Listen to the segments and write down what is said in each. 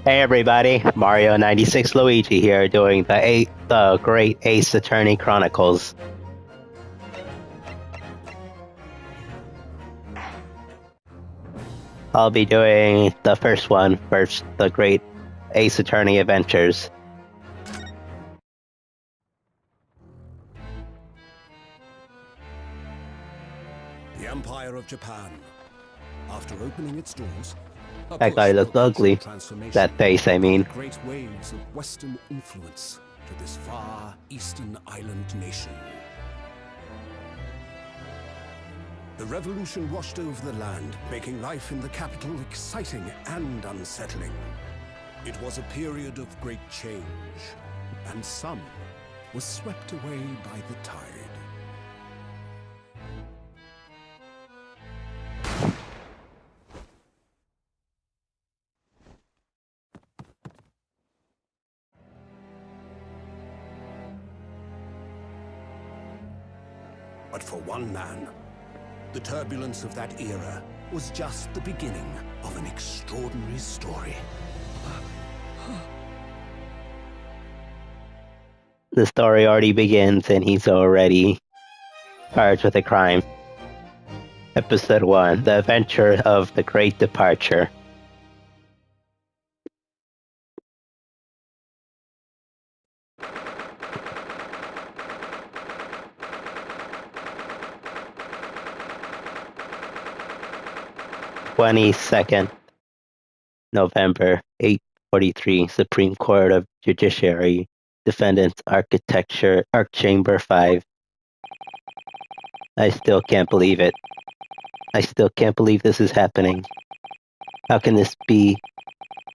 Hey everybody, Mario 96 Luigi here doing the Great Ace Attorney Chronicles. I'll be doing the first one first, the Great Ace Attorney Adventures. The Empire of Japan. After opening its doors, That guy looked ugly. That face, I mean. Great waves of Western influence to this far eastern island nation. The revolution washed over the land, making life in the capital exciting and unsettling. It was a period of great change, and some was swept away by the tide. But for one man, the turbulence of that era was just the beginning of an extraordinary story. The story already begins and he's already charged with a crime. Episode 1, The Adventure of the Great Departure. (22nd November 843) Supreme Court of Judiciary, Defendants Architecture, Arc Chamber 5. I still can't believe it. I still can't believe this is happening. How can this be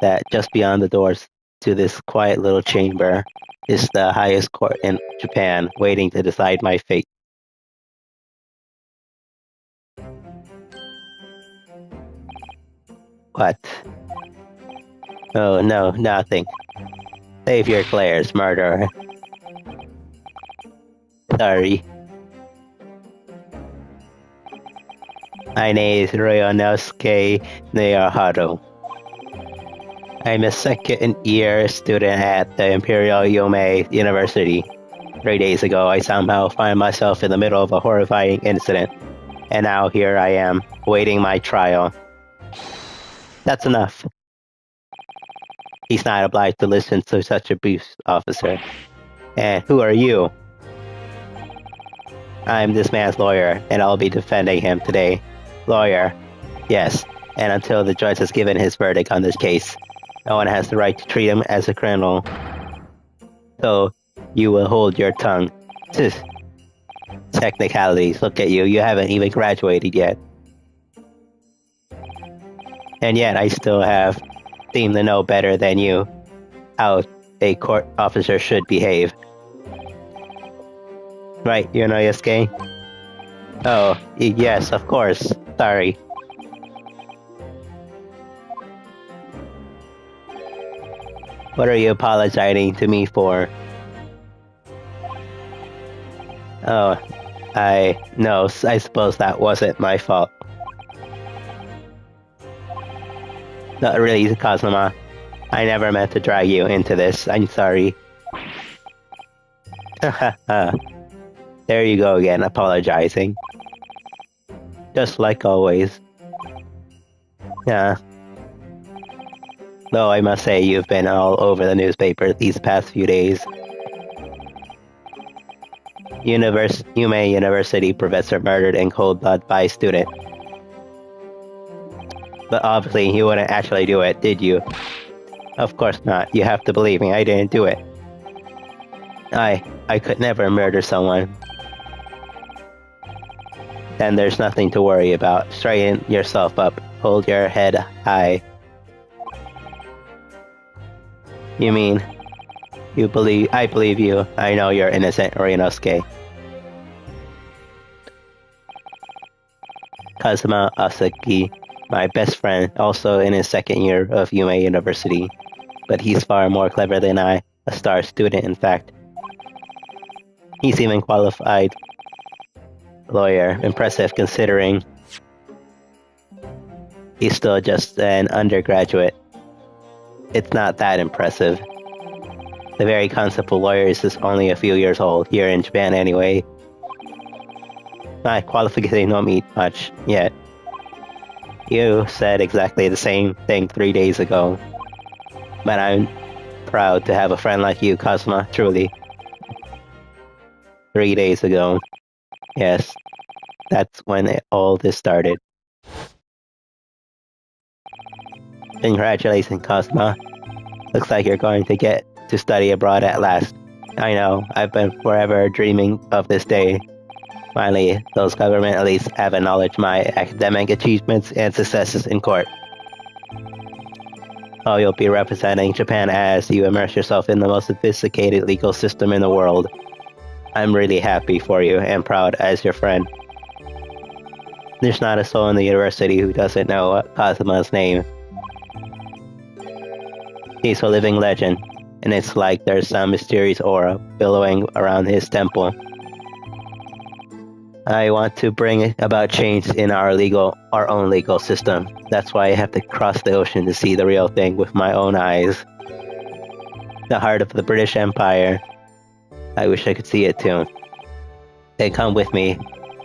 that just beyond the doors to this quiet little chamber is the highest court in Japan, waiting to decide my fate? What? Oh no, nothing. Save your glares, murderer. Sorry. My name is Ryonosuke Naohiro. I'm a second-year student at the Imperial Yomei University. 3 days ago, I somehow find myself in the middle of a horrifying incident, and now here I am, waiting my trial. That's enough. He's not obliged to listen to such abuse, officer. And who are you? I'm this man's lawyer, and I'll be defending him today. Lawyer. Yes, and until the judge has given his verdict on this case, no one has the right to treat him as a criminal. So, you will hold your tongue. Technicalities, look at you, you haven't even graduated yet. And yet, I still seem to know better than you how a court officer should behave. Right, Yonosuke? Oh, yes, of course. Sorry. What are you apologizing to me for? Oh, I suppose that wasn't my fault. Not really, Kazuma. I never meant to drag you into this. I'm sorry. There you go again, apologizing. Just like always. Yeah. Though I must say you've been all over the newspaper these past few days. Yumei University professor murdered in cold blood by student. But obviously you wouldn't actually do it, did you? Of course not. You have to believe me, I didn't do it. I could never murder someone. Then there's nothing to worry about. Straighten yourself up. Hold your head high. You mean, I believe you. I know you're innocent, Ryonosuke. Kazuma Asaki, my best friend, also in his second year of Yumei University. But he's far more clever than I, a star student in fact. He's even qualified lawyer. Impressive considering he's still just an undergraduate. It's not that impressive. The very concept of lawyers is only a few years old, here in Japan anyway. My qualifications don't mean much yet. You said exactly the same thing 3 days ago. But I'm proud to have a friend like you, Kazuma, truly. 3 days ago. Yes, that's when all this started. Congratulations, Kazuma. Looks like you're going to get to study abroad at last. I know, I've been forever dreaming of this day. Finally, those government elites have acknowledged my academic achievements and successes in court. Oh, you'll be representing Japan as you immerse yourself in the most sophisticated legal system in the world. I'm really happy for you and proud as your friend. There's not a soul in the university who doesn't know Kazuma's name. He's a living legend, and it's like there's some mysterious aura billowing around his temple. I want to bring about change in our own legal system. That's why I have to cross the ocean to see the real thing with my own eyes. The heart of the British Empire. I wish I could see it too. Then come with me.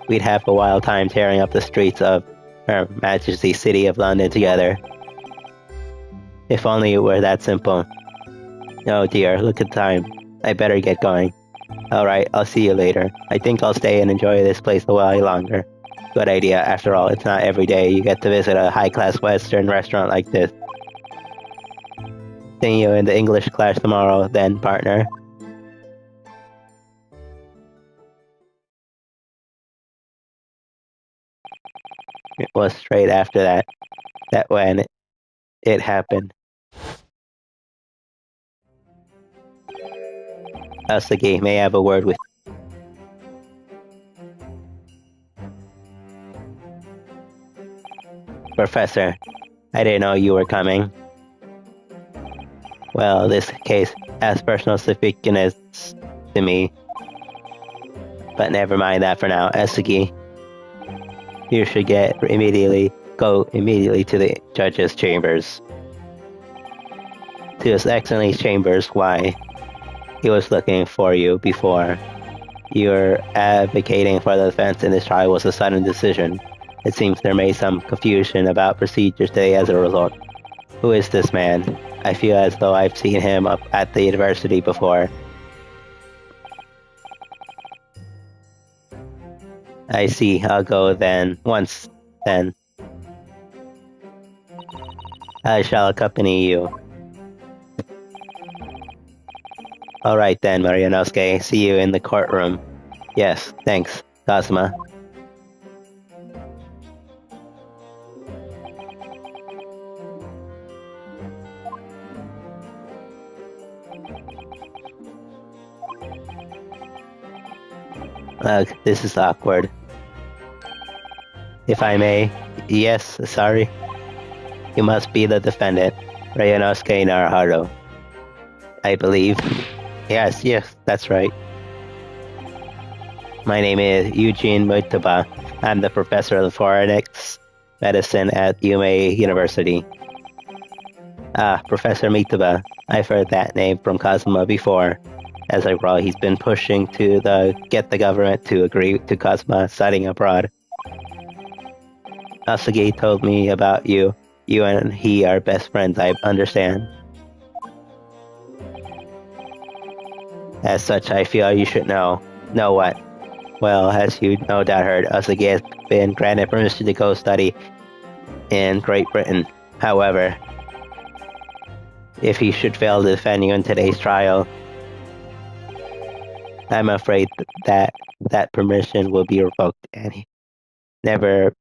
We'd have a wild time tearing up the streets of Her Majesty's City of London together. If only it were that simple. Oh dear, look at the time. I better get going. Alright, I'll see you later. I think I'll stay and enjoy this place a while longer. Good idea, after all, it's not every day you get to visit a high-class Western restaurant like this. See you in the English class tomorrow, then, partner. It was straight after that when it happened. Asagi, may I have a word with Professor? I didn't know you were coming. Well, this case has personal significance to me. But never mind that for now, Asagi. You should go immediately to the judge's chambers. To His Excellency's chambers, why? He was looking for you before. Your advocating for the defense in this trial was a sudden decision. It seems there may be some confusion about procedures today as a result. Who is this man? I feel as though I've seen him up at the university before. I see, I'll go then. Once, then. I shall accompany you. Alright then, Marionosuke. See you in the courtroom. Yes, thanks, Kazuma. Ugh, this is awkward. If I may, yes, sorry. You must be the defendant, Ryunosuke Naruhito. I believe. Yes, that's right. My name is Eugene Mitsuba. I'm the professor of forensics medicine at Yume University. Ah, Professor Mitsuba. I've heard that name from Kazuma before. As I recall, he's been pushing to get the government to agree to Kazuma studying abroad. Asagi told me about you. You and he are best friends, I understand. As such, I feel you should know. Know what? Well, as you no doubt heard, Asagi has been granted permission to go study in Great Britain. However, if he should fail to defend you in today's trial, I'm afraid that permission will be revoked and never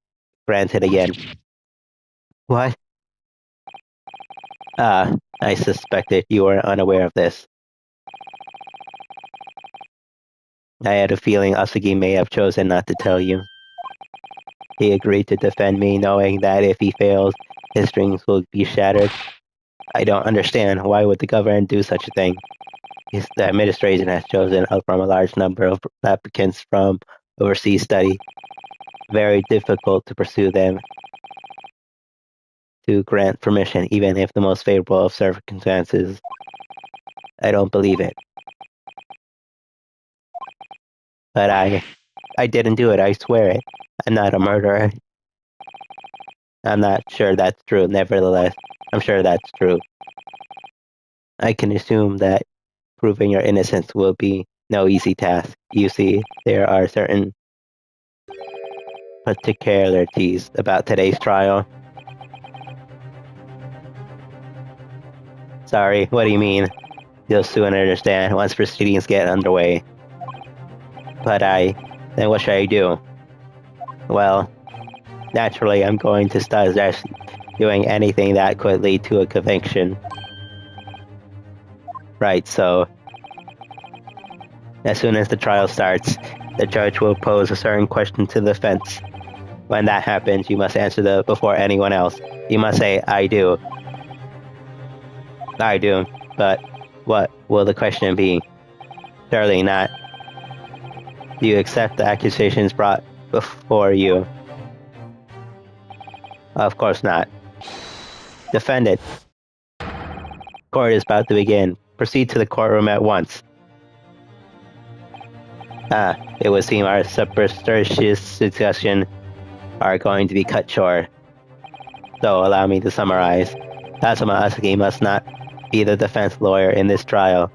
granted again. What? Ah, I suspected you were unaware of this. I had a feeling Asagi may have chosen not to tell you. He agreed to defend me knowing that if he fails, his dreams will be shattered. I don't understand. Why would the government do such a thing? The administration has chosen from a large number of applicants from overseas study. Very difficult to pursue them. to grant permission, even if the most favorable of circumstances. I don't believe it. But I didn't do it, I swear it. I'm not a murderer. I'm not sure that's true, nevertheless. I'm sure that's true. I can assume that proving your innocence will be no easy task. You see, there are certain particularities about today's trial. Sorry, what do you mean? You'll soon understand once proceedings get underway. But then what should I do? Well, naturally I'm going to suggest doing anything that could lead to a conviction. Right, so as soon as the trial starts, the judge will pose a certain question to the defense. When that happens, you must answer before anyone else. You must say, I do. I do, but what will the question be? Surely not. Do you accept the accusations brought before you? Of course not. Defendant. Court is about to begin. Proceed to the courtroom at once. It would seem our superstitious discussion are going to be cut short. So allow me to summarize. Kazuma Asaki must not be the defense lawyer in this trial.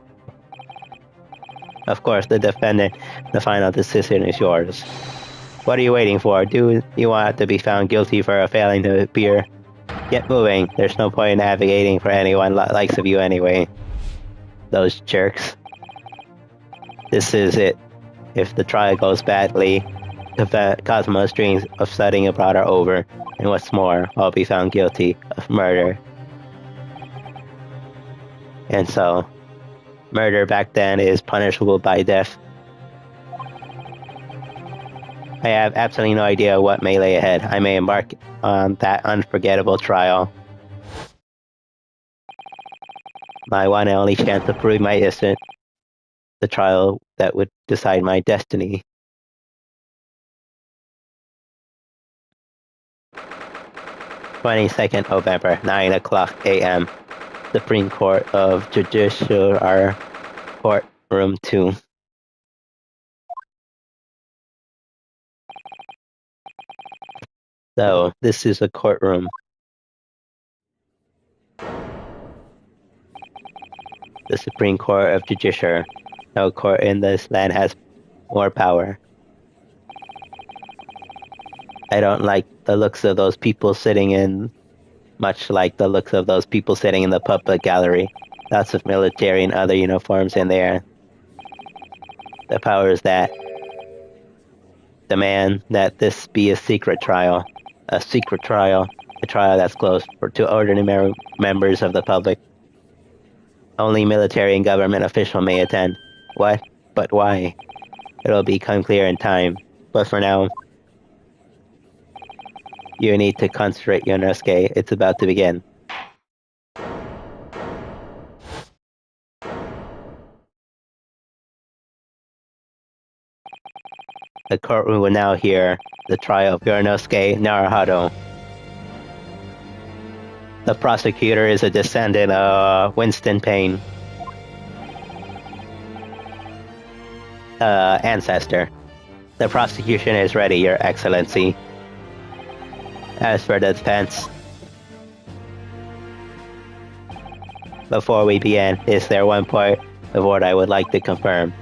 Of course, the defendant, the final decision is yours. What are you waiting for? Do you want to be found guilty for failing to appear? Get moving. There's no point in advocating for anyone likes of you anyway. Those jerks. This is it. If the trial goes badly, Kazuma's dreams of studying abroad are over, and what's more, I'll be found guilty of murder. And so, murder back then is punishable by death. I have absolutely no idea what may lay ahead. I may embark on that unforgettable trial. My one and only chance to prove my innocence. The trial that would decide my destiny. (22nd November, 9:00 a.m. Supreme Court of Judiciary, Courtroom 2. So, this is a courtroom. The Supreme Court of Judiciary. No court in this land has more power. I don't like the looks of those people sitting in, much like the looks of those people sitting in the public gallery. Lots of military and other uniforms in there. The powers that demand that this be a secret trial. A secret trial. A trial that's closed to ordinary members of the public. Only military and government officials may attend. What? But why? It'll become clear in time. But for now, you need to concentrate, Yonosuke. It's about to begin. The courtroom will now hear the trial of Yonosuke Naruhodo. The prosecutor is a descendant of Winston Payne. Ancestor. The prosecution is ready, Your Excellency. As for the defense, before we begin, is there one point of what I would like to confirm?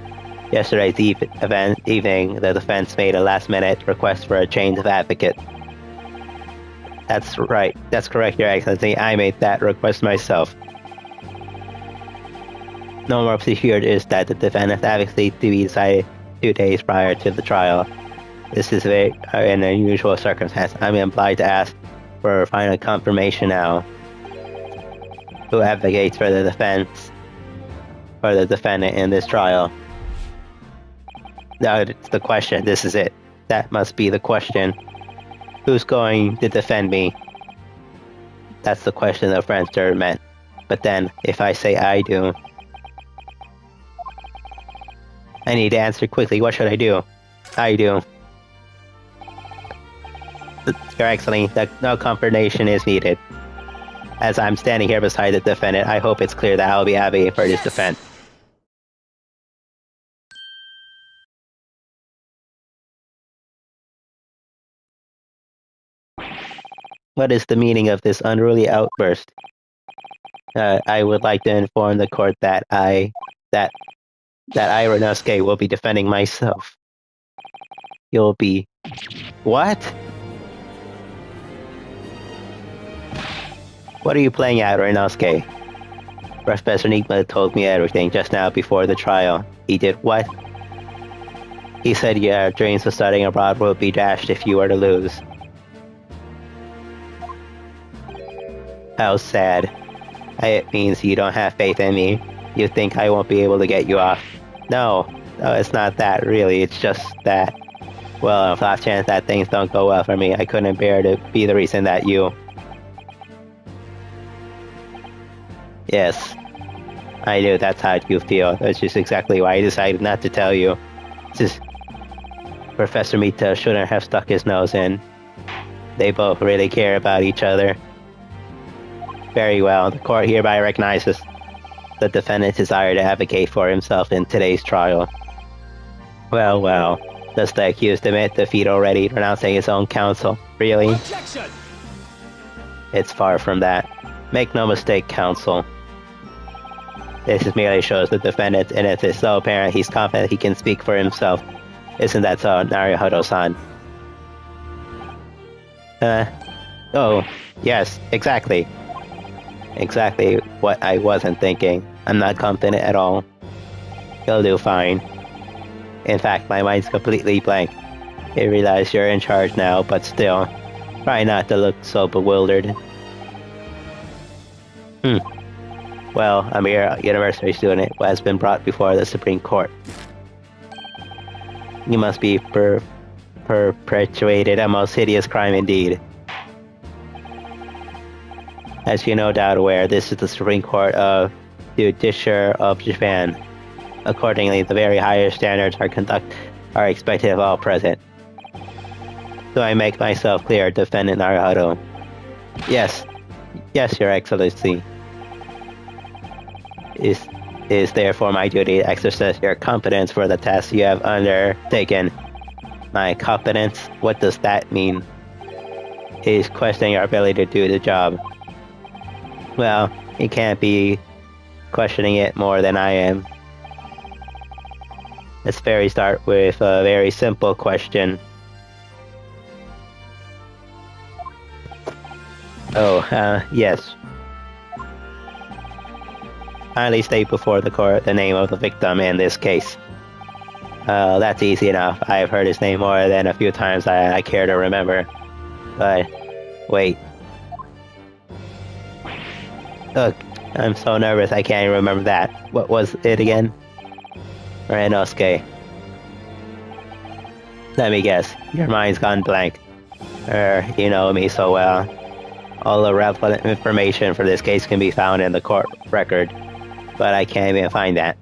Yesterday's evening, the defense made a last-minute request for a change of advocate. That's right. That's correct, Your Excellency. I made that request myself. Normal procedure is that the defendant's advocacy to be decided 2 days prior to the trial. This is an unusual circumstance. I'm obliged to ask for final confirmation now. Who advocates for the defense, for the defendant in this trial? Now it's the question. This is it. That must be the question. Who's going to defend me? That's the question the French juror meant. But then, if I say I do, I need to answer quickly. What should I do? I do. Your Excellency, no confirmation is needed. As I'm standing here beside the defendant, I hope it's clear that I'll be advocating for his defense. What is the meaning of this unruly outburst? I would like to inform the court that I Ryunosuke will be defending myself. You'll be... What? What are you playing at, Ryunosuke? Professor Nigma told me everything just now before the trial. He did what? He said your dreams of studying abroad will be dashed if you were to lose. How sad. It means you don't have faith in me. You think I won't be able to get you off. No, it's not that, really. It's just that... Well, if last chance that things don't go well for me, I couldn't bear to be the reason that you... Yes. I knew that's how you feel. That's just exactly why I decided not to tell you. Just... Professor Mita shouldn't have stuck his nose in. They both really care about each other. Very well, the court hereby recognizes the defendant's desire to advocate for himself in today's trial. Well, well, does the accused admit defeat already, renouncing his own counsel? Really? Objection! It's far from that. Make no mistake, counsel. This merely shows the defendant, and it is so apparent he's confident he can speak for himself. Isn't that so, Naruhodo-san? Oh, yes, exactly. Exactly what I wasn't thinking. I'm not confident at all. You'll do fine. In fact, my mind's completely blank. I realize you're in charge now, but still, try not to look so bewildered. Well, I'm a university student who has been brought before the Supreme Court. You must be perpetuated a most hideous crime indeed. As you're no doubt aware, this is the Supreme Court of Judicature of Japan. Accordingly, the very highest standards are expected of all present. Do I make myself clear, Defendant Naruhodo? Yes. Yes, Your Excellency. Is therefore my duty to exercise your competence for the task you have undertaken. My competence? What does that mean? Is questioning your ability to do the job. Well, you can't be questioning it more than I am. Let's start with a very simple question. Yes. Kindly state before the court the name of the victim in this case. That's easy enough. I've heard his name more than a few times I care to remember. But, wait. Look, I'm so nervous I can't even remember that. What was it again? Ryunosuke. Let me guess, your mind's gone blank. You know me so well. All the relevant information for this case can be found in the court record, but I can't even find that.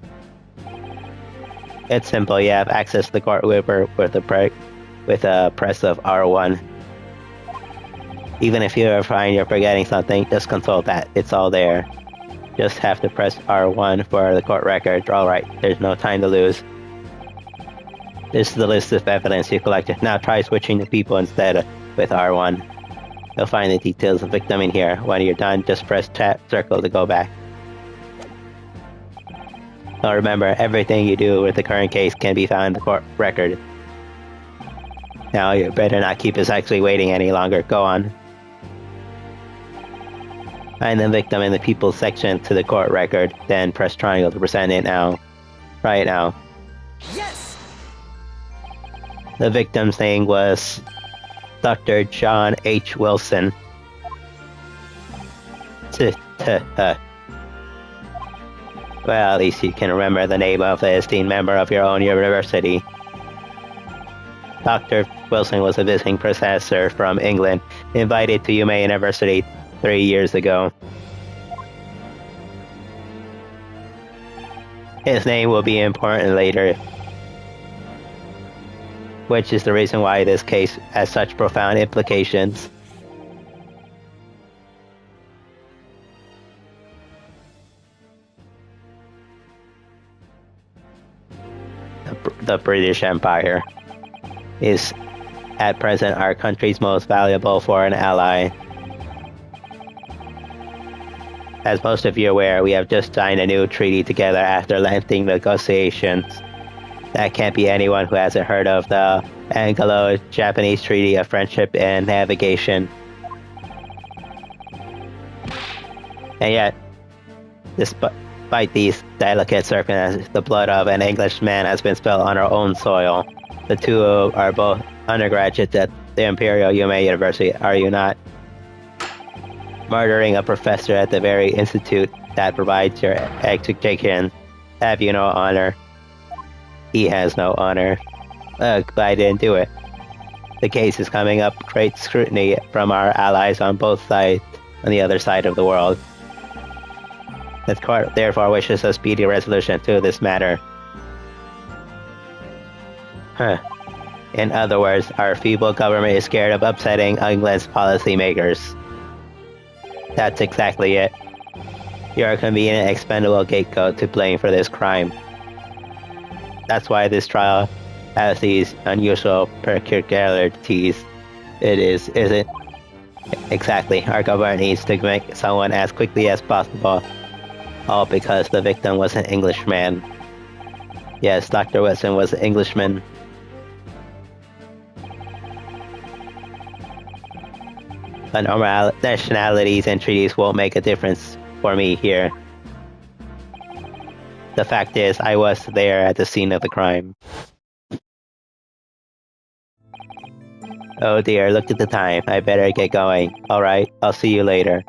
It's simple, you have access to the court record with a press of R1. Even if you ever find you're forgetting something, just consult that. It's all there. Just have to press R1 for the court record. Alright, there's no time to lose. This is the list of evidence you collected. Now try switching to people instead with R1. You'll find the details of the victim in here. When you're done, just press chat circle to go back. Now remember, everything you do with the current case can be found in the court record. Now you better not keep us actually waiting any longer. Go on. Find the victim in the people section to the court record, then press triangle to present it now. Right now. Yes! The victim's name was Dr. John H. Wilson. Well, at least you can remember the name of the esteemed member of your own university. Dr. Wilson was a visiting professor from England, invited to Yume University 3 years ago. His name will be important later, which is the reason why this case has such profound implications. the British Empire is at present our country's most valuable foreign ally. As most of you are aware, we have just signed a new treaty together after lengthy negotiations. That can't be anyone who hasn't heard of the Anglo-Japanese Treaty of Friendship and Navigation. And yet, despite these delicate circumstances, the blood of an Englishman has been spilled on our own soil. The two are both undergraduates at the Imperial Yume University, are you not? Murdering a professor at the very institute that provides your education. Have you no honor? He has no honor. Ugh, but I didn't do it. The case is coming up great scrutiny from our allies on both sides, on the other side of the world. The court therefore wishes a speedy resolution to this matter. In other words, our feeble government is scared of upsetting England's policymakers. That's exactly it. You're a convenient, expendable scapegoat to blame for this crime. That's why this trial has these unusual peculiarities. It isn't? Exactly. Our government needs to make someone as quickly as possible. All because the victim was an Englishman. Yes, Dr. Wilson was an Englishman. But nationalities and treaties won't make a difference for me here. The fact is, I was there at the scene of the crime. Oh dear, look at the time. I better get going. Alright, I'll see you later.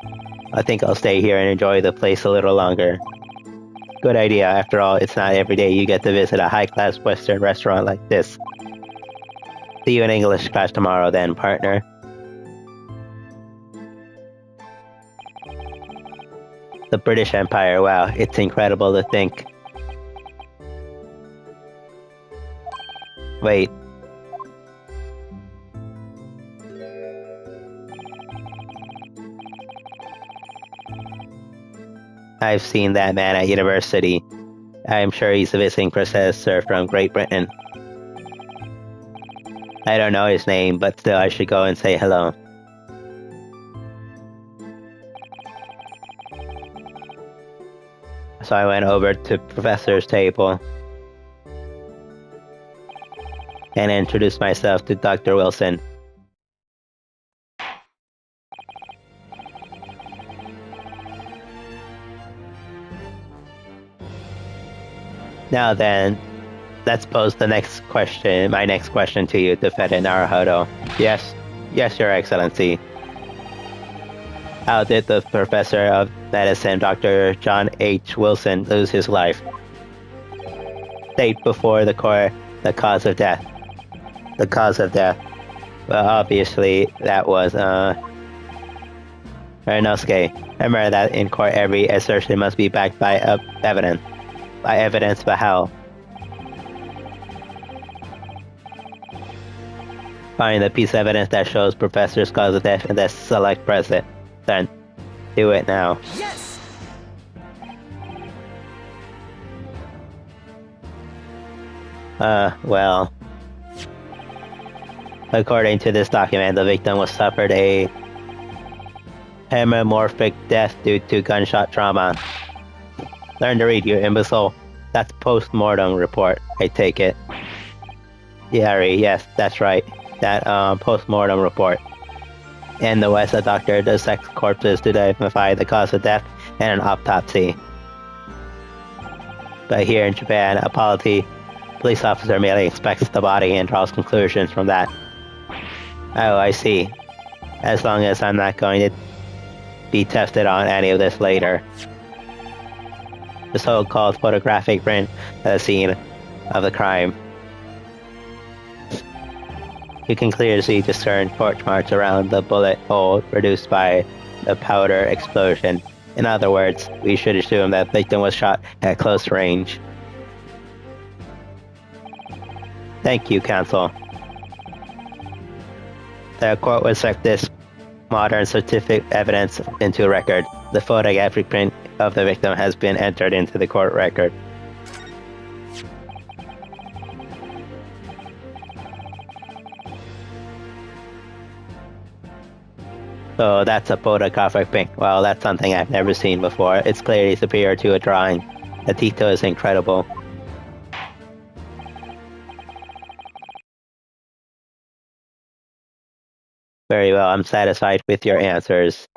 I think I'll stay here and enjoy the place a little longer. Good idea. After all, it's not every day you get to visit a high-class Western restaurant like this. See you in English class tomorrow then, partner. The British Empire, wow, it's incredible to think. Wait. I've seen that man at university. I'm sure he's a visiting professor from Great Britain. I don't know his name, but still I should go and say hello. So I went over to Professor's table and introduced myself to Dr. Wilson. Now then, let's pose the next question, my next question to you, Defendant Naruhodo. Yes, Your Excellency. How did the Professor of Medicine, Dr. John H. Wilson, lose his life? State before the court the cause of death. The cause of death. Well, obviously, that was, Renosuke. Remember that in court every assertion must be backed by evidence. By evidence, but how? Find the piece of evidence that shows Professor's cause of death and then select President. Then, do it now. Yes! Well. According to this document, the victim was suffered a hemorrhagic death due to gunshot trauma. Learn to read, you imbecile. That's post-mortem report, I take it. Yeah, yes, that's right. That, post-mortem report. In the West, a doctor dissects corpses to identify the cause of death and an autopsy. But here in Japan, a police officer merely inspects the body and draws conclusions from that. Oh, I see. As long as I'm not going to be tested on any of this later. The so-called photographic print of the scene of the crime. You can clearly discern torch marks around the bullet hole produced by the powder explosion. In other words, we should assume that the victim was shot at close range. Thank you, Counsel. The court will accept this modern scientific evidence into record. The photographic print of the victim has been entered into the court record. So that's a photographic pink. Well, that's something I've never seen before. It's clearly superior to a drawing. The detail is incredible. Very well, I'm satisfied with your answers.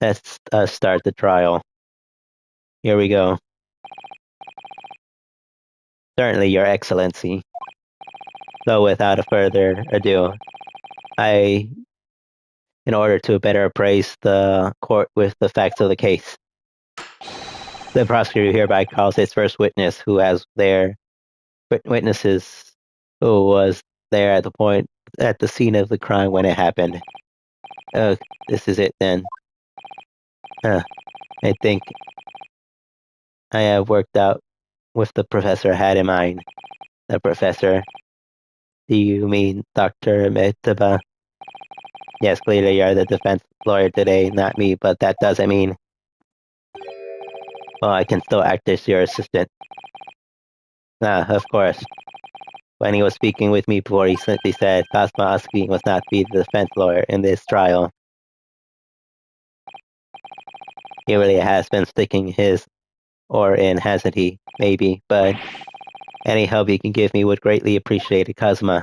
Let's start the trial. Here we go. Certainly, Your Excellency. So without a further ado, in order to better appraise the court with the facts of the case, the prosecutor hereby calls its first witness who has their witnesses who was there at the scene of the crime when it happened. This is it then. I think I have worked out what the professor had in mind. The professor? Do you mean Dr. Metaba? Yes, clearly you're the defense lawyer today, not me, but that doesn't mean... Well, I can still act as your assistant. Ah, of course. When he was speaking with me before, he simply said Cosmo Oski was not to be the defense lawyer in this trial. He really has been sticking his oar in, hasn't he? Maybe, but any help you can give me would greatly appreciate it, Cosmo.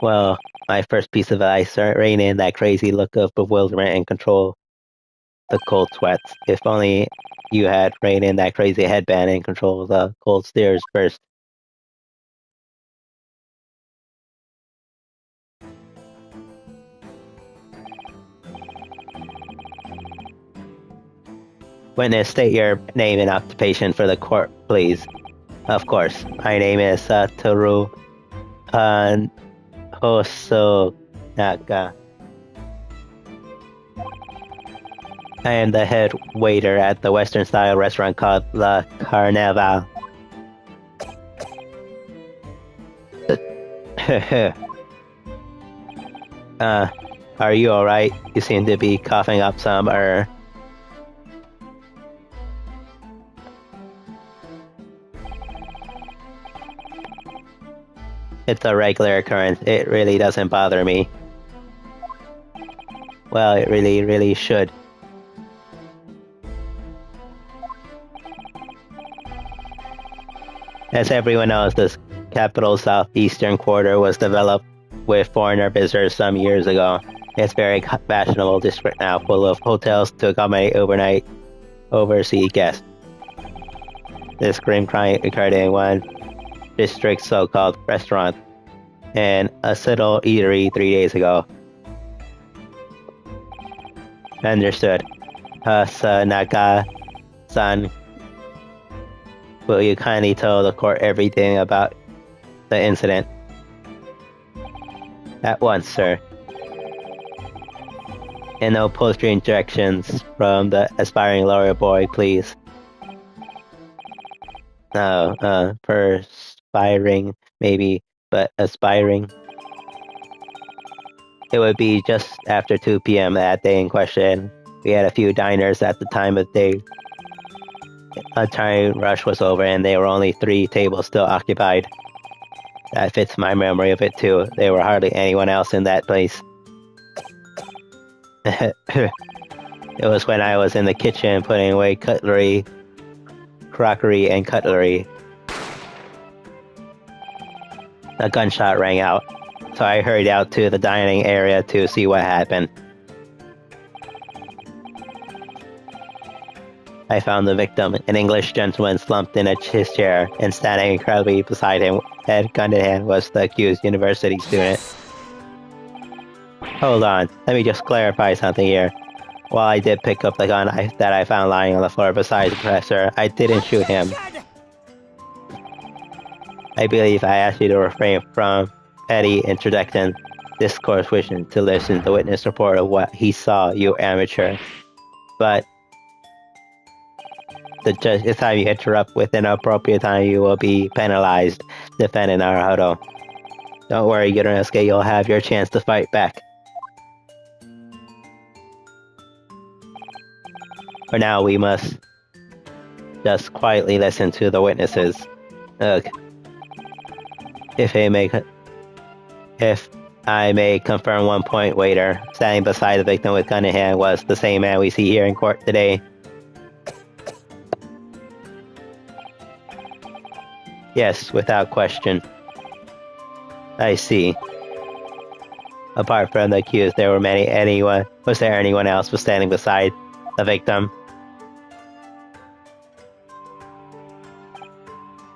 Well, my first piece of advice, rein in that crazy look of bewilderment and control the cold sweats. If only you had reined in that crazy headband and control the cold stares first. Witness, state your name and occupation for the court, please. Of course, my name is Satoru Hosonaga. I am the head waiter at the Western-style restaurant called La Carnaval. Are you alright? You seem to be coughing up some, It's a regular occurrence. It really doesn't bother me. Well, it really, really should. As everyone knows, this capital southeastern quarter was developed with foreigner visitors some years ago. It's a very fashionable district now, full of hotels to accommodate overseas guests. This grim crime occurred in one district's so-called restaurant and a Seattle eatery 3 days ago. Understood. Hasanaka-san, will you kindly tell the court everything about the incident? At once, sir. And no poetry injections from the aspiring lawyer boy, please. No, perspiring, maybe, but aspiring. It would be just after 2 p.m. that day in question. We had a few diners at the time of day. A time rush was over and there were only 3 tables still occupied. That fits my memory of it too. There were hardly anyone else in that place. It was when I was in the kitchen putting away crockery and cutlery. A gunshot rang out, so I hurried out to the dining area to see what happened. I found the victim, an English gentleman slumped in his chair, and standing incredibly beside him, head gun in hand, was the accused university student. Hold on, let me just clarify something here. While I did pick up the gun that I found lying on the floor beside the professor, I didn't shoot him. I believe I asked you to refrain from petty interjection, discourse wishing to listen to the witness report of what he saw, you amateur. But the judge, this time you interrupt with an appropriate time, you will be penalized. Defendant Naruhodo. Don't worry, Yunosuke, you'll have your chance to fight back. For now, we must just quietly listen to the witnesses. Ugh. If I may confirm one point, waiter. Standing beside the victim with gun in hand was the same man we see here in court today. Yes, without question. I see. Apart from the accused, was there anyone else was standing beside the victim?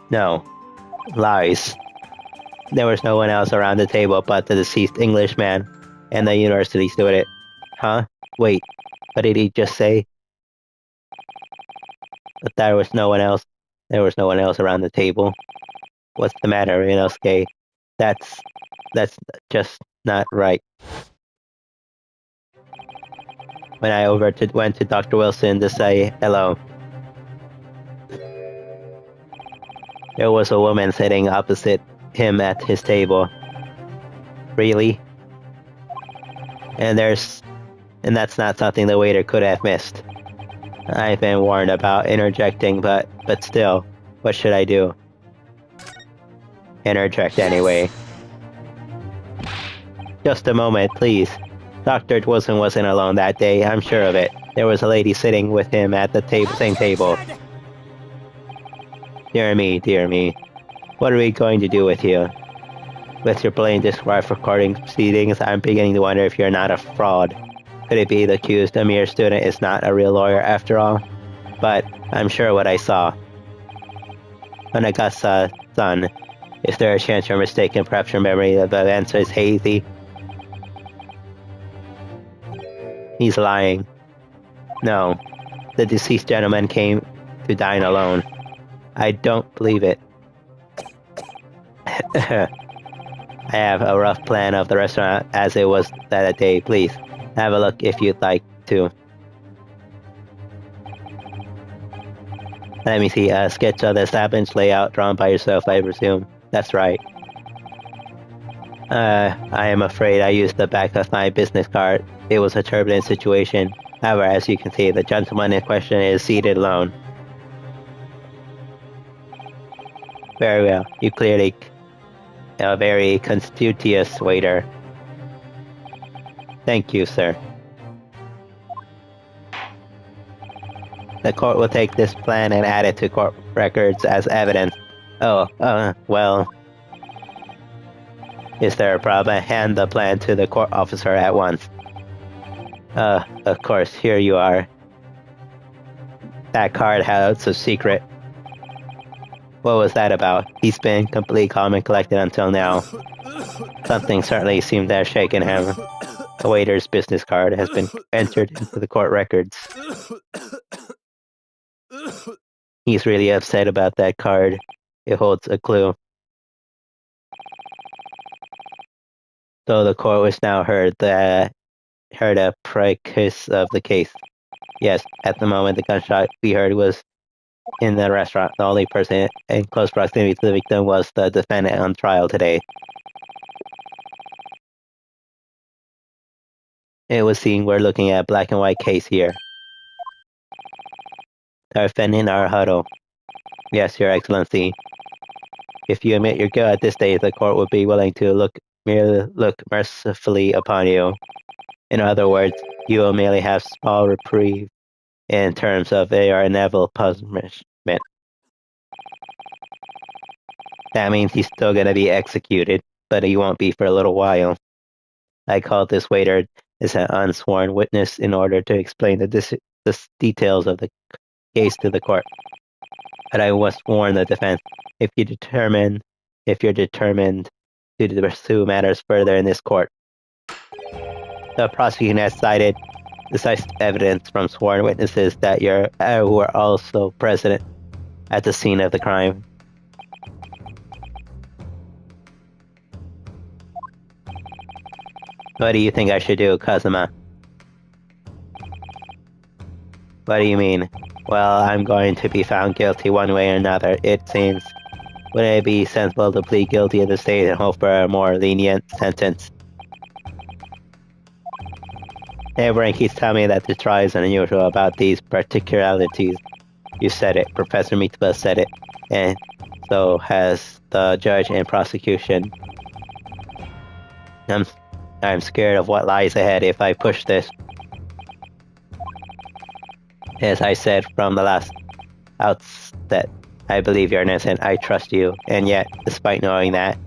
No. Lies. There was no one else around the table but the deceased Englishman and the university student. Huh? Wait, what did he just say? But there was no one else. There was no one else around the table. What's the matter, Inosuke? That's just not right. When I went to Dr. Wilson to say hello, there was a woman sitting opposite him at his table. Really? And that's not something the waiter could have missed. I've been warned about interjecting, but still, what should I do? Interject anyway. Just a moment, please. Dr. Wilson wasn't alone that day, I'm sure of it. There was a lady sitting with him at the same table. Dear me. What are we going to do with you? With your blatant described recording proceedings, I'm beginning to wonder if you're not a fraud. Could it be the accused, a mere student, is not a real lawyer after all? But I'm sure what I saw. Onagasa-san, is there a chance you're mistaken? Perhaps your memory of the events is hazy? He's lying. No. The deceased gentleman came to dine alone. I don't believe it. I have a rough plan of the restaurant as it was that day. Please, have a look if you'd like to. Let me see, a sketch of the establishment layout drawn by yourself, I presume. That's right. I am afraid I used the back of my business card. It was a turbulent situation. However, as you can see, the gentleman in question is seated alone. Very well. You clearly a very conspicuous waiter. Thank you, sir. The court will take this plan and add it to court records as evidence. Well. Is there a problem? Hand the plan to the court officer at once. Of course, here you are. That card has a secret. What was that about? He's been completely calm and collected until now. Something certainly seemed to have shaken him. The waiter's business card has been entered into the court records. He's really upset about that card. It holds a clue. So the court was now heard a precursor of the case. Yes, at the moment the gunshot we heard was in the restaurant. The only person in close proximity to the victim was the defendant on trial today. It was seen we're looking at a black and white case here. The defendant Naruhodo. Yes, Your Excellency. If you admit your guilt at this stage, the court would be willing to look mercifully upon you. In other words, you will merely have small reprieve in terms of your inevitable punishment. That means he's still going to be executed, but he won't be for a little while. I called this waiter as an unsworn witness in order to explain the details of the case to the court. But I must warn the defense, if you're determined to pursue matters further in this court. The prosecution has cited decisive evidence from sworn witnesses that who are also present at the scene of the crime. What do you think I should do, Kazuma? What do you mean? Well, I'm going to be found guilty one way or another, it seems. Wouldn't it be sensible to plead guilty in the state and hope for a more lenient sentence? Everyone keeps telling me that the trial is unusual about these particularities. You said it, Professor Mitsuba said it, and So has the judge and prosecution. I'm scared of what lies ahead if I push this. As I said from the last outset, I believe you're innocent. I trust you. And yet, despite knowing that,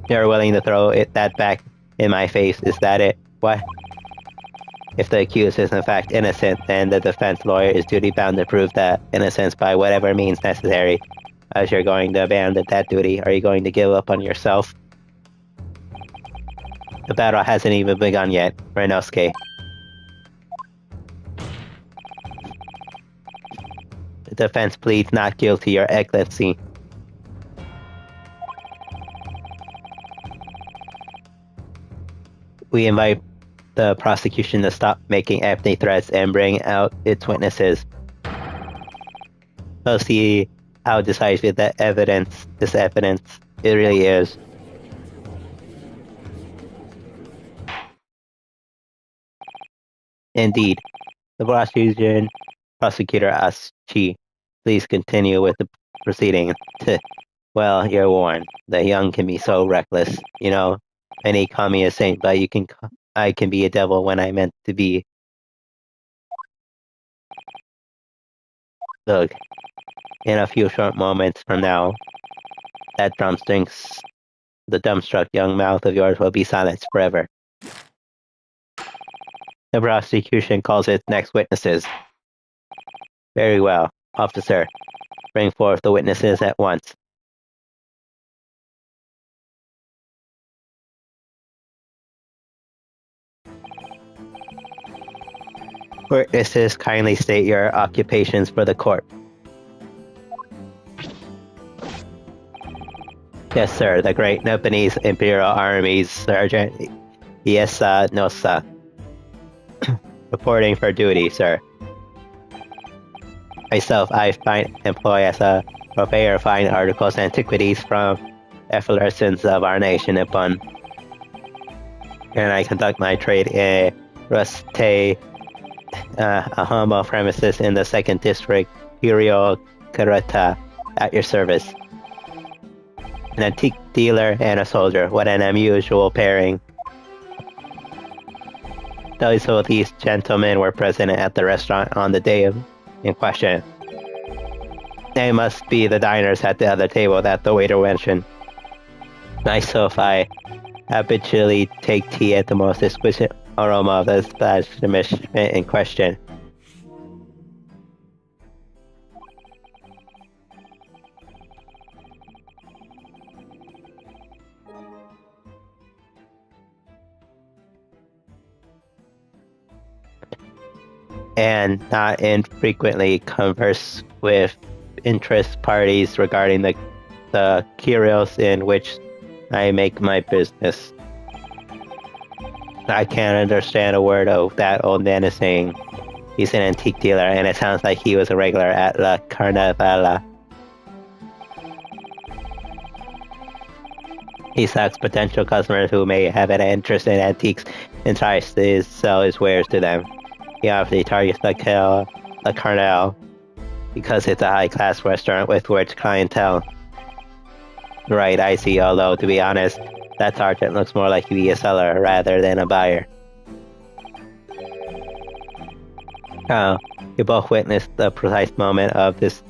you're willing to throw that back in my face. Is that it? What? If the accused is in fact innocent, then the defense lawyer is duty-bound to prove that innocence by whatever means necessary. As you're going to abandon that duty, are you going to give up on yourself? The battle hasn't even begun yet, Ryunosuke. The defense pleads not guilty, Your Excellency. We invite the prosecution to stop making empty threats and bring out its witnesses. We'll see how decisive this evidence it really is. Indeed. The prosecutor asks Chi, please continue with the proceedings. Well, you're warned. The young can be so reckless. You know, many call me a saint, but I can be a devil when I meant to be. Look, in a few short moments from now, the dumbstruck young mouth of yours will be silenced forever. The prosecution calls its next witnesses. Very well, officer. Bring forth the witnesses at once. Witnesses, kindly state your occupations for the court. Yes, sir. The Great Japanese Imperial Army's Sergeant Iesa Nosa. Reporting for duty, sir. Myself, I employ as a purveyor of fine articles and antiquities from efflorescence of our nation Nippon. And I conduct my trade in Ruste, a humble premises in the 2nd District, Hiryo Kurata, at your service. An antique dealer and a soldier, what an unusual pairing. So these gentlemen were present at the restaurant on the day in question. They must be the diners at the other table that the waiter mentioned. Myself, I habitually take tea at the most exquisite aroma of the establishment in question. And not infrequently converse with interest parties regarding the curios in which I make my business. I can't understand a word of that old man is saying. He's an antique dealer, and it sounds like he was a regular at La Carnavala. He selects potential customers who may have an interest in antiques and tries to sell his wares to them. He obviously targets La Carnaval because it's a high-class restaurant with rich clientele. Right, I see, although to be honest, that sergeant looks more like to be a seller rather than a buyer. You both witnessed the precise moment of this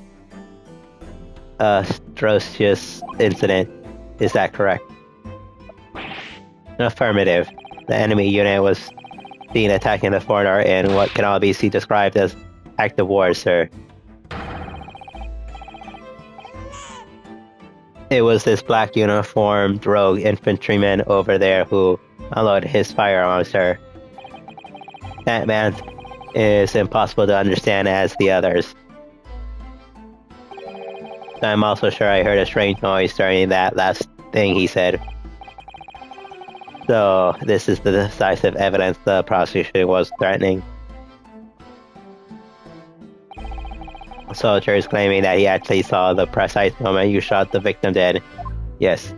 atrocious incident. Is that correct? Affirmative. The enemy unit was seen attacking the foreigner in what can all be described as active war, sir. It was this black uniformed rogue infantryman over there who unloaded his firearm, sir. That man is impossible to understand as the others. I'm also sure I heard a strange noise during that last thing he said. So, this is the decisive evidence the prosecution was threatening. The soldier is claiming that he actually saw the precise moment you shot the victim dead. Yes.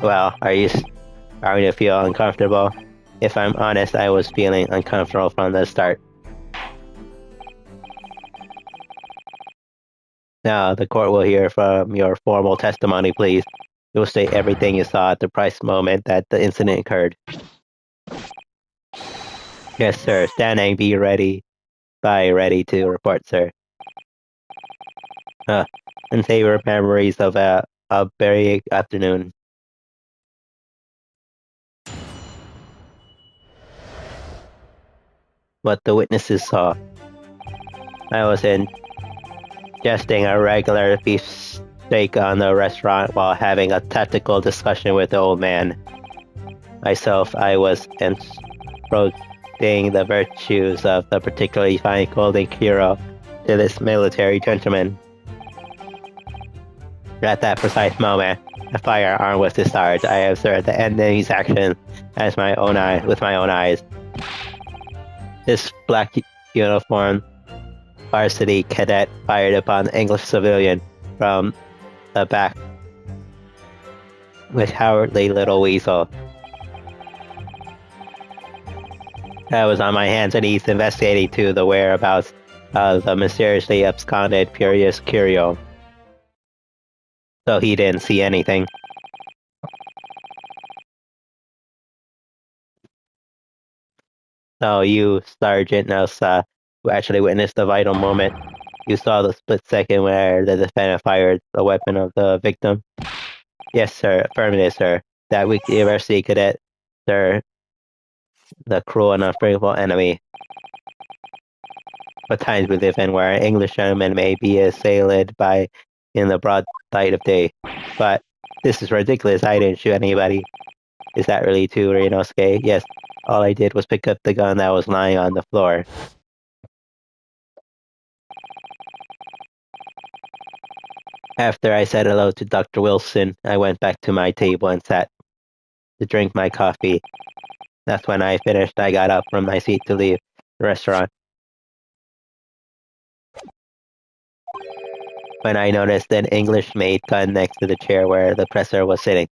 Well, are you starting to feel uncomfortable? If I'm honest, I was feeling uncomfortable from the start. Now, the court will hear from your formal testimony, please. You will state everything you saw at the precise moment that the incident occurred. Yes, sir. Standing, be ready. Ready to report, sir. And savor memories of a very afternoon. What the witnesses saw. I was ingesting a regular beef steak on the restaurant while having a tactical discussion with the old man. Myself, I was introducing the virtues of the particularly fine golden hero to this military gentleman. At that precise moment, a firearm was discharged. I observed the enemy's action with my own eyes. This black uniformed varsity cadet fired upon an English civilian from the back with cowardly little weasel. I was on my hands and knees investigating to the whereabouts of the mysteriously absconded Furious Curio. So he didn't see anything. So you, Sergeant Nelsa, who actually witnessed the vital moment, you saw the split second where the defendant fired the weapon of the victim? Yes, sir. Affirmative, sir. That weak university cadet, sir. The cruel and unforgivable enemy. What times we live in where an English gentleman may be assailed by in the broad light of day. But this is ridiculous. I didn't shoot anybody. Is that really true, Ryunosuke? Yes. All I did was pick up the gun that was lying on the floor. After I said hello to Dr. Wilson, I went back to my table and sat to drink my coffee. That's when I finished. I got up from my seat to leave the restaurant. When I noticed an English-made gun next to the chair where the professor was sitting.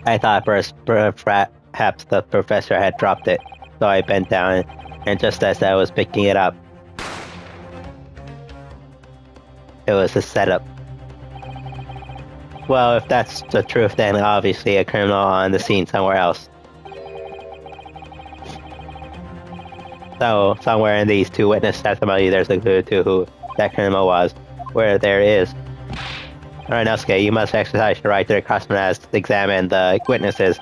I thought perhaps the professor had dropped it, so I bent down, and just as I was picking it up, it was a setup. Well, if that's the truth, then obviously a criminal on the scene somewhere else. So, somewhere in these two witness testimony, there's a clue to who that criminal was. Where there is. Alright, Nosuke, you must exercise your right to cross-examine the witnesses.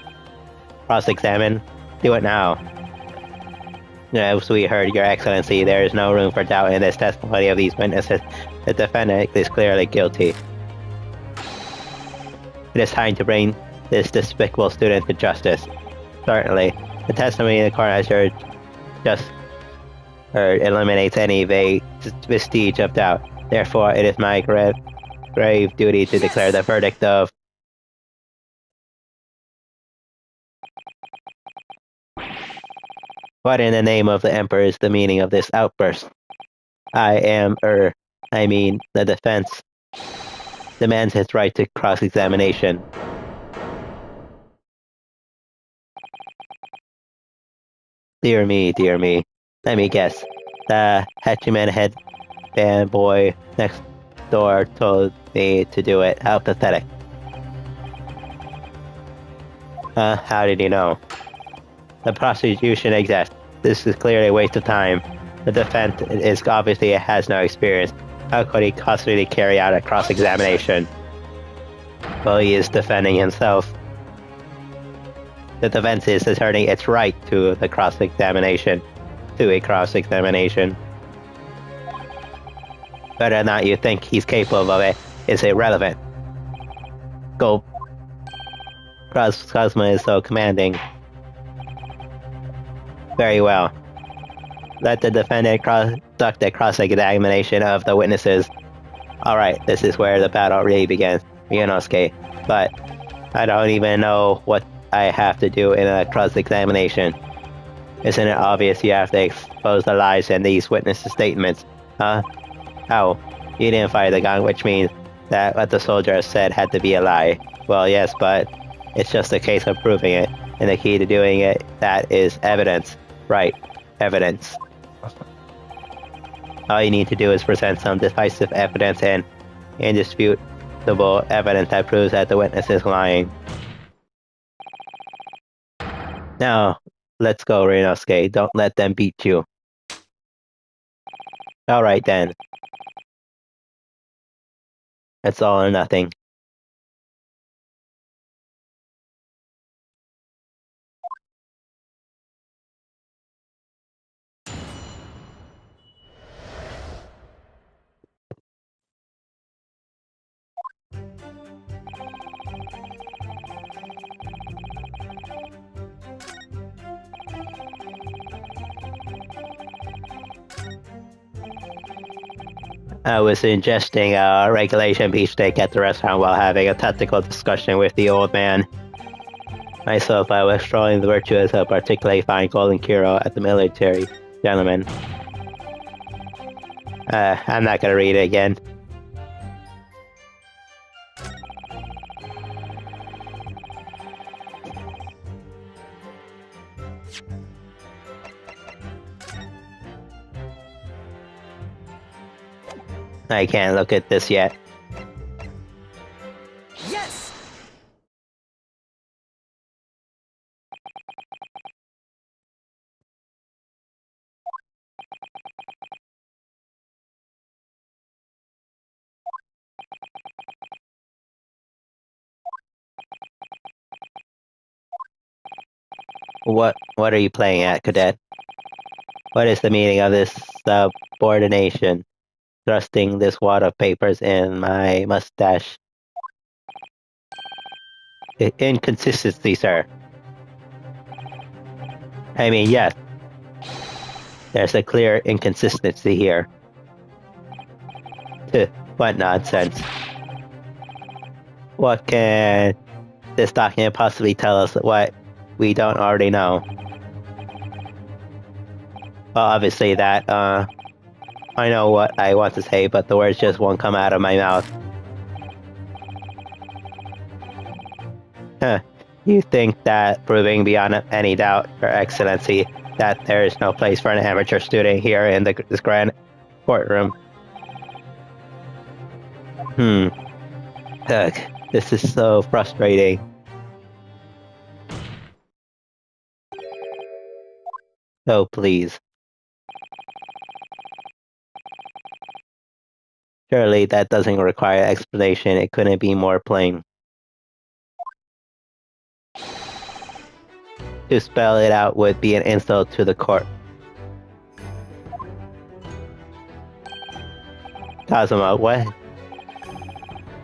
Cross-examine? Do it now. As we heard, Your Excellency, there is no room for doubt in this testimony of these witnesses. The defendant is clearly guilty. It is time to bring this despicable student to justice. Certainly, the testimony in the court has eliminates any vague vestige of doubt. Therefore, it is my grave duty to declare the verdict of what in the name of the Emperor is the meaning of this outburst? The defense demands its right to cross-examination. Dear me. Let me guess. The Hachiman headband boy next door told me to do it. How pathetic. How did you know? The prosecution exists. This is clearly a waste of time. The defense has no experience. How could he possibly carry out a cross-examination? Well, he is defending himself. The defense is asserting its right to a cross-examination. Whether or not you think he's capable of it is irrelevant. Go. Cosmo is so commanding. Very well. Let the defendant conduct a cross-examination of the witnesses. Alright, this is where the battle really begins, Ryunosuke. But I don't even know what I have to do in a cross-examination. Isn't it obvious you have to expose the lies in these witnesses' statements? Huh? How? You didn't fire the gun, which means that what the soldier said had to be a lie. Well, yes, but it's just a case of proving it. And the key to doing it, that is evidence. Right. Evidence. All you need to do is present some decisive evidence and indisputable evidence that proves that the witness is lying. Now, let's go, Ryunosuke. Don't let them beat you. Alright then. It's all or nothing. I was ingesting a regulation beefsteak at the restaurant while having a tactical discussion with the old man. Myself, I was strolling the virtues of a particularly fine golden Kiro at the military gentleman. I'm not gonna read it again. I can't look at this yet. Yes! What are you playing at, cadet? What is the meaning of this subordination? Thrusting this wad of papers in my mustache. Inconsistency, sir. I mean, yes. There's a clear inconsistency here. What nonsense. What can this document possibly tell us what we don't already know? Well, obviously that, I know what I want to say, but the words just won't come out of my mouth. You think that proving beyond any doubt, Your Excellency, that there is no place for an amateur student here in this grand courtroom? Ugh, this is so frustrating. Oh, please. Surely that doesn't require explanation. It couldn't be more plain. To spell it out would be an insult to the court. Kazuma, what?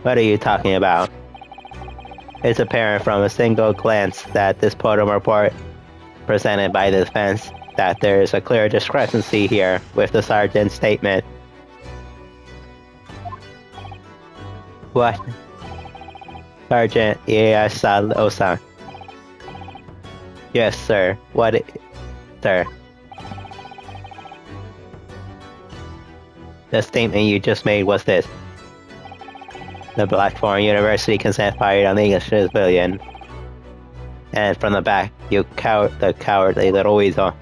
What are you talking about? It's apparent from a single glance that this podium report presented by the defense that there is a clear discrepancy here with the sergeant's statement. What? Sergeant Ieyasu-san. Yes, sir. What? Sir. The statement you just made was this. The Blackthorn University consent fired on the English civilian. And from the back, the cowardly little weasel.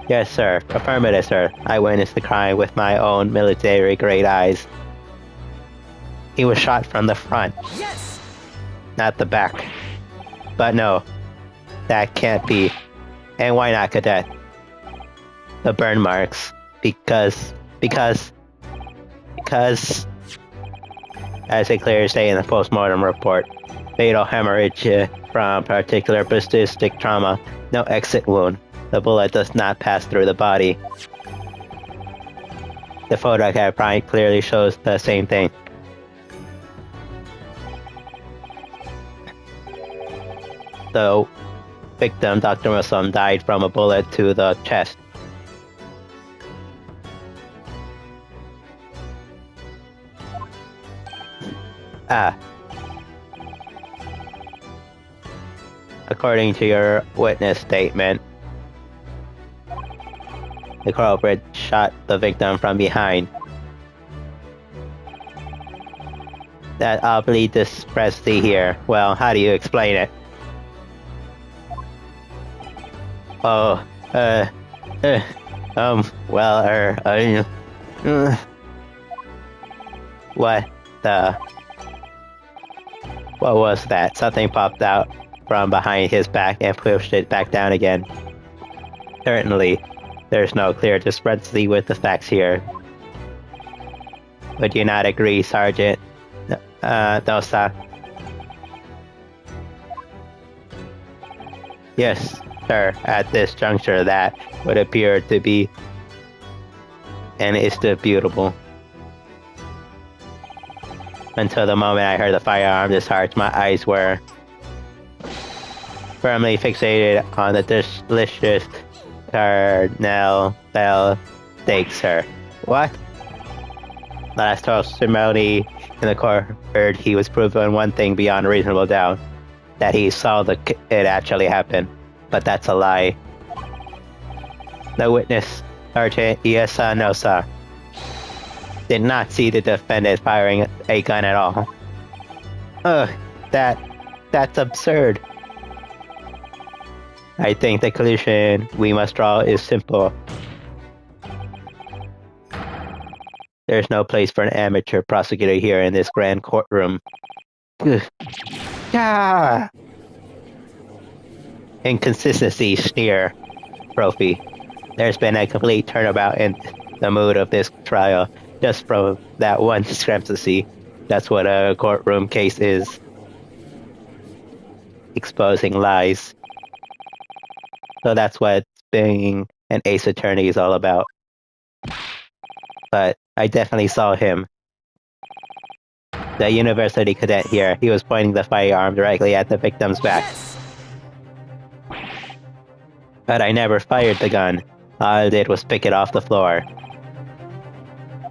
Yes, sir. Affirmative, sir. I witnessed the crime with my own military-grade eyes. He was shot from the front. Yes! Not the back. But no. That can't be. And why not, cadet? The burn marks. Because... As it clearly stated in the post-mortem report, fatal hemorrhage from particular ballistic trauma, no exit wound. The bullet does not pass through the body. The photograph clearly shows the same thing. The victim, Dr. Muslim, died from a bullet to the chest. According to your witness statement, the culprit shot the victim from behind. That oblique discrepancy here. Well, how do you explain it? Well, what the... What was that? Something popped out from behind his back and pushed it back down again. Certainly, there's no clear discrepancy with the facts here. Would you not agree, Sergeant? Nosa? Yes, sir. At this juncture, that would appear to be and is disputable. Until the moment I heard the firearm discharge, my eyes were firmly fixated on the delicious Carnel Bell steak, sir. What? Last testimony in the court heard he was proven one thing beyond reasonable doubt, that he saw it actually happen. But that's a lie. The witness, Sergeant Iesa Nosa, did not see the defendant firing a gun at all. Ugh, that's absurd. I think the conclusion we must draw is simple. There's no place for an amateur prosecutor here in this grand courtroom. Ugh. Ah! Inconsistency, sneer, Brophy. There's been a complete turnabout in the mood of this trial, just from that one discrepancy. That's what a courtroom case is. Exposing lies. So that's what being an ace attorney is all about. But I definitely saw him. The university cadet here, he was pointing the firearm directly at the victim's back. Yes! But I never fired the gun. All I did was pick it off the floor.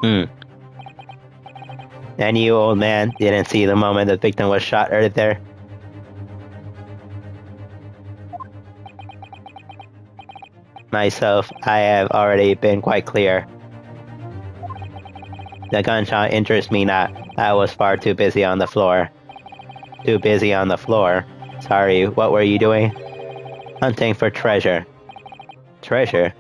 And you, old man, didn't see the moment the victim was shot right there? Myself, I have already been quite clear. The gunshot interests me not. I was far too busy on the floor. Too busy on the floor? Sorry, what were you doing? Hunting for treasure. Treasure?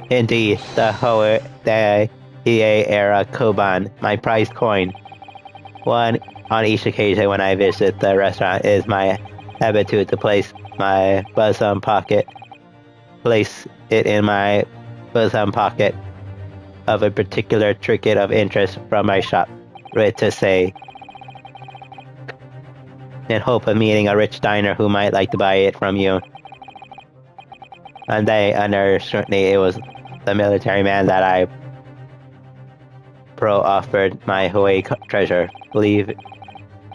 Indeed, the EA-era Koban, my prized coin. One on each occasion when I visit the restaurant, it is my habitude to place it in my bosom pocket of a particular trinket of interest from my shop, writ to say, in hope of meeting a rich diner who might like to buy it from you. One day, under scrutiny, it was the military man that I offered my Hawaii treasure. Believe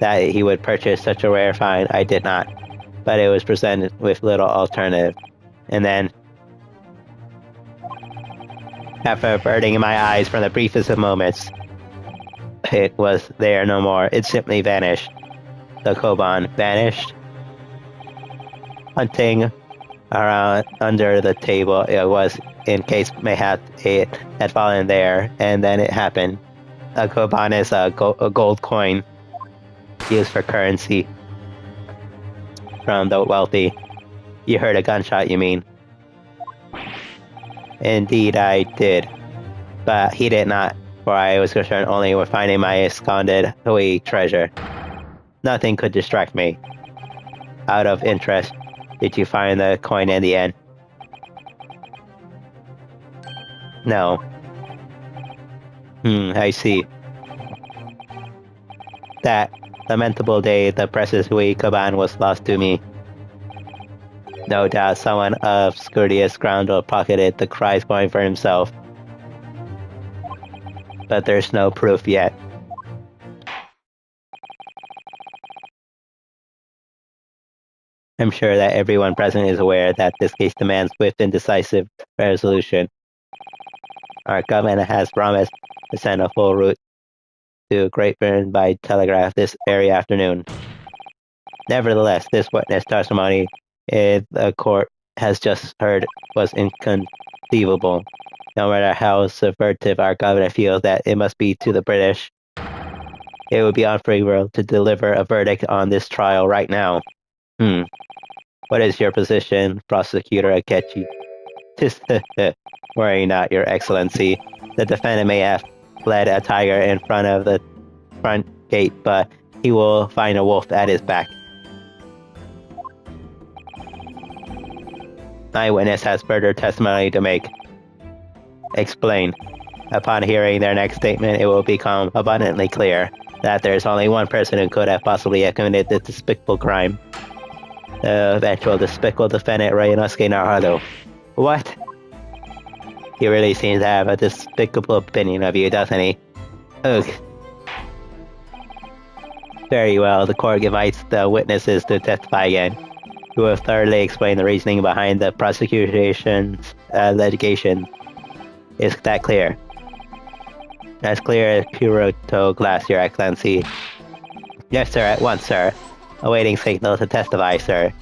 that he would purchase such a rare find. I did not, but it was presented with little alternative. And then, after averting my eyes from the briefest of moments, it was there no more. It simply vanished. The Koban vanished. Hunting around under the table, it was in case mayhap it had fallen there, and then it happened. A Koban is a gold coin used for currency from the wealthy. You heard a gunshot, you mean? Indeed, I did. But he did not, for I was concerned only with finding my absconded Hawaii treasure. Nothing could distract me. Out of interest, did you find the coin in the end? No. I see. That lamentable day, the precious Hawaii Koban was lost to me. No doubt someone obscurious scoundrel pocketed the prize coin for himself. But there's no proof yet. I'm sure that everyone present is aware that this case demands swift and decisive resolution. Our government has promised to send a full route to Great Britain by telegraph this very afternoon. Nevertheless, this witness testimony the court has just heard was inconceivable. No matter how subversive our government feels that it must be to the British, it would be unfavorable to deliver a verdict on this trial right now. What is your position, Prosecutor Akechi? Worry not, Your Excellency. The defendant may have led a tiger in front of the front gate, but he will find a wolf at his back. Eyewitness has further testimony to make. Explain. Upon hearing their next statement, it will become abundantly clear that there's only one person who could have possibly committed this despicable crime. The eventual despicable defendant, Ryunosuke Naruto. What? He really seems to have a despicable opinion of you, doesn't he? Ugh. Very well, the court invites the witnesses to testify again. Who will thoroughly explain the reasoning behind the prosecution's litigation. Is that clear? As clear as Puroto glass, Your Excellency. Yes, sir, at once, sir. Awaiting signal to testify, sir.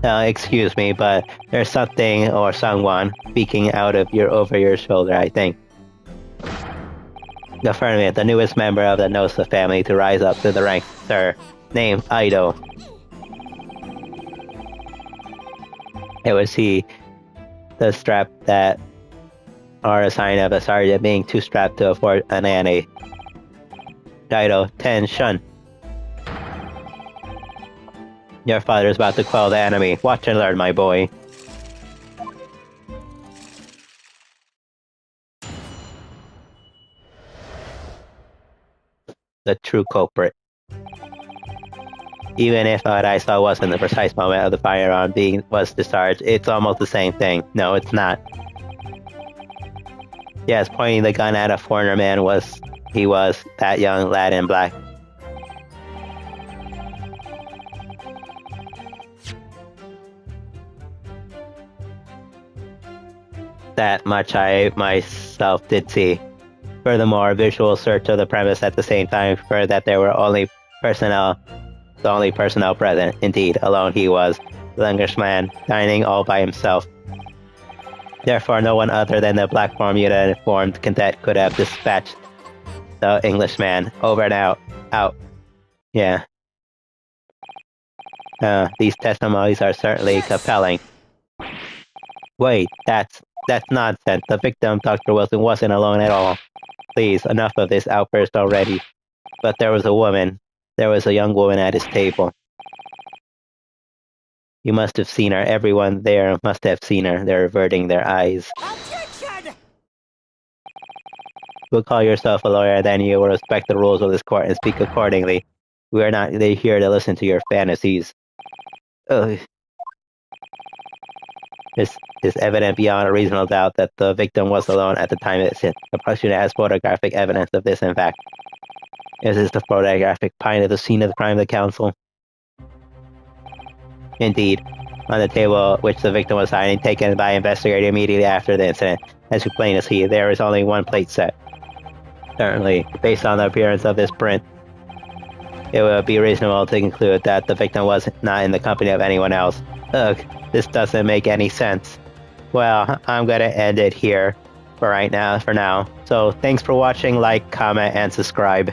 Excuse me, but there's something or someone speaking out of over your shoulder, I think. Affirmative, the newest member of the Nosa family to rise up to the ranks, sir. Name, Aido. It was he. The strap that are a sign of a sergeant being too strapped to afford an nanny. Aido, Ten Shun. Your father is about to quell the enemy. Watch and learn, my boy. The true culprit. Even if what I saw wasn't the precise moment of the firearm was discharged, it's almost the same thing. No, it's not. Yes, pointing the gun at a foreigner man was that young lad in black. That much I myself did see. Furthermore, a visual search of the premise at the same time confirmed that there were the only personnel present. Indeed, alone he was, the Englishman, dining all by himself. Therefore, no one other than the black uniformed cadet could have dispatched the Englishman. Over and out. Out. Yeah. These testimonies are certainly compelling. Wait, that's nonsense. The victim, Dr. Wilson, wasn't alone at all. Please, enough of this outburst already. But there was a woman. There was a young woman at his table. You must have seen her. Everyone there must have seen her. They're averting their eyes. Objection! You'll call yourself a lawyer, then you will respect the rules of this court and speak accordingly. We are not here to listen to your fantasies. Ugh. It is evident beyond a reasonable doubt that the victim was alone at the time it hit. The prosecutor has photographic evidence of this, in fact. This is the photographic pint of the scene of the crime of the council. Indeed, on the table which the victim was hiding, taken by an investigator immediately after the incident, as plain as he, there is only one plate set. Certainly, based on the appearance of this print, it would be reasonable to conclude that the victim was not in the company of anyone else. Ugh, this doesn't make any sense. Well, I'm gonna end it here for now. So thanks for watching, like, comment, and subscribe.